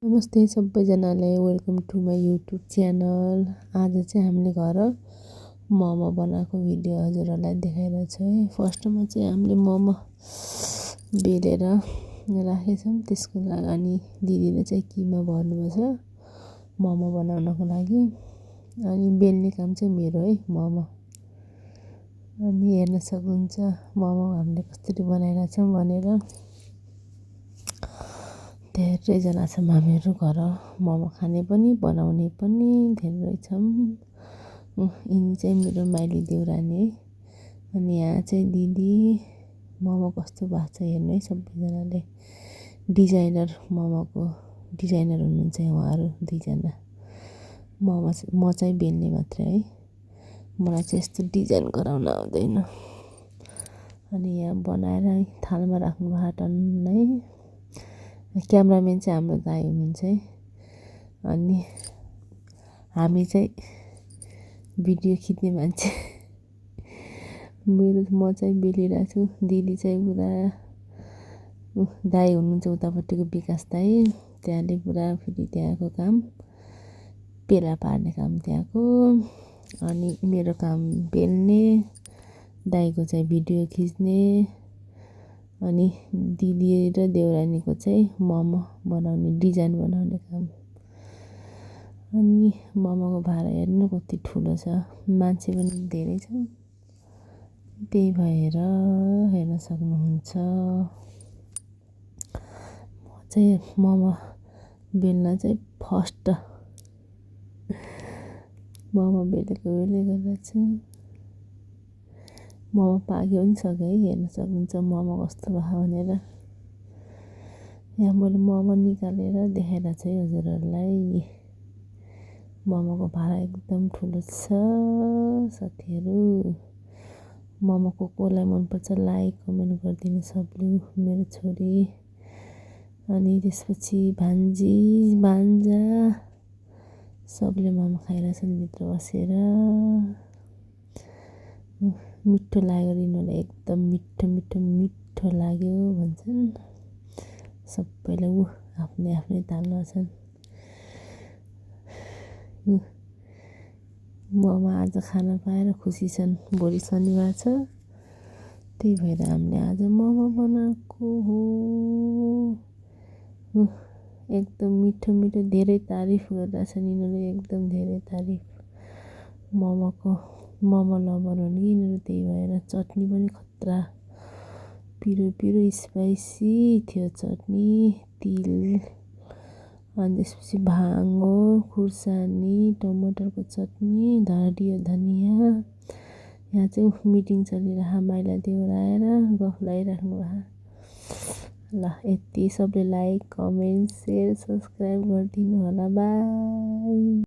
नमस्ते सबैजनालाई welcome to my YouTube channel. आज चाहिँ हामीले घर मोमो बनाएको भिडियो हजुरहरूलाई देखाइरहेको छु है। फर्स्टमा चाहिँ हामीले मोमो बेलेर राखेछौँ, त्यसको लागि अनि दिदीले चाहिँ किमा भर्नुपर्छ मोमो बनाउनको लागि। अनि बेल्ने काम चाहिँ मेरो है मोमो। अनि हेर्न सक्नुहुन्छ मोमो हामीले कसरी बनाइरहेछौँ भनेर। धेरैजना छौँ हामीहरू घर मोमो खाने पनि बनाउने पनि धेरै छौँ। यिनी चाहिँ मेरो माइली देउरानी है। अनि यहाँ चाहिँ दिदी मोमो कस्तो भएको छ हेर्नु है सबैजनाले। डिजाइनर मोमोको डिजाइनर हुनुहुन्छ उहाँहरू दुईजना। म चाहिँ बेल्ने मात्रै है, मलाई चाहिँ यस्तो डिजाइन गराउन आउँदैन। अनि यहाँ बनाएर थालमा राख्नु भएको टन्नै। क्यामराम्यान चाहिँ हाम्रो दाइ हुनुहुन्छ है। अनि हामी चाहिँ भिडियो खिच्ने मान्छे। म चाहिँ बेलिरहेको छु, दिदी चाहिँ पुरा दाइ हुनुहुन्छ उतापट्टिको विकास दाइ, त्यहाँले पुरा फेरि त्यहाँको काम पेला पार्ने काम त्यहाँको। अनि मेरो काम बेल्ने, दाइको चाहिँ भिडियो खिच्ने, अनि दिदी र देउरानीको चाहिँ मोमो बनाउने डिजाइन बनाउने काम। अनि मोमोको भाँडा हेर्नु कति ठुलो छ, मान्छे पनि धेरै छ, त्यही भएर हेर्न सक्नुहुन्छ। म चाहिँ मोमो बेल्न चाहिँ फर्स्ट मोमो बेलेको गरिरहेको छु। मोमो पाक्यो पनि सक्यो है, हेर्न सक्नुहुन्छ मोमो कस्तो भयो भनेर। यहाँ मैले मोमो निकालेर देखाइरहेको छु है हजुरहरूलाई। मोमोको भाँडा एकदम ठुलो छ साथीहरू। मोमो कसलाई मनपर्छ लाइक कमेन्ट गरिदिनु सबले, मेरो छोरी। अनि त्यसपछि भान्जी भान्जा सबले मोमो खाइरहेछन् भित्र बसेर। मिठो लाग्यो यिनीहरूलाई, एकदम मिठो मिठो मिठो लाग्यो भन्छन् सबैले। आफ्नै आफ्नै तालमा छन्। मोमो आज खान पाएर खुसी छन्। भोलि शनिबार छ, त्यही भएर हामीले आज मोमो बनाएको हो। एकदम मिठो मिठो, धेरै तारिफ गरिरहेछन् यिनीहरूले, एकदम धेरै तारिफ। मोमो लभर हो नि यिनीहरू, त्यही भएर। चटनी पनि खतरा पिरो पिरो स्पाइसी थियो चटनी, तिल, अनि त्यसपछि भाँगो खुर्सानी टमाटरको चटनी, हरियो धनिया। यहाँ चाहिँ मिटिङ चलिरहेको, माइला देउरा आएर गफ लगाइराख्नु भएको। ल यति, सबले लाइक कमेन्ट सेयर सब्सक्राइब गरिदिनु होला। बाई।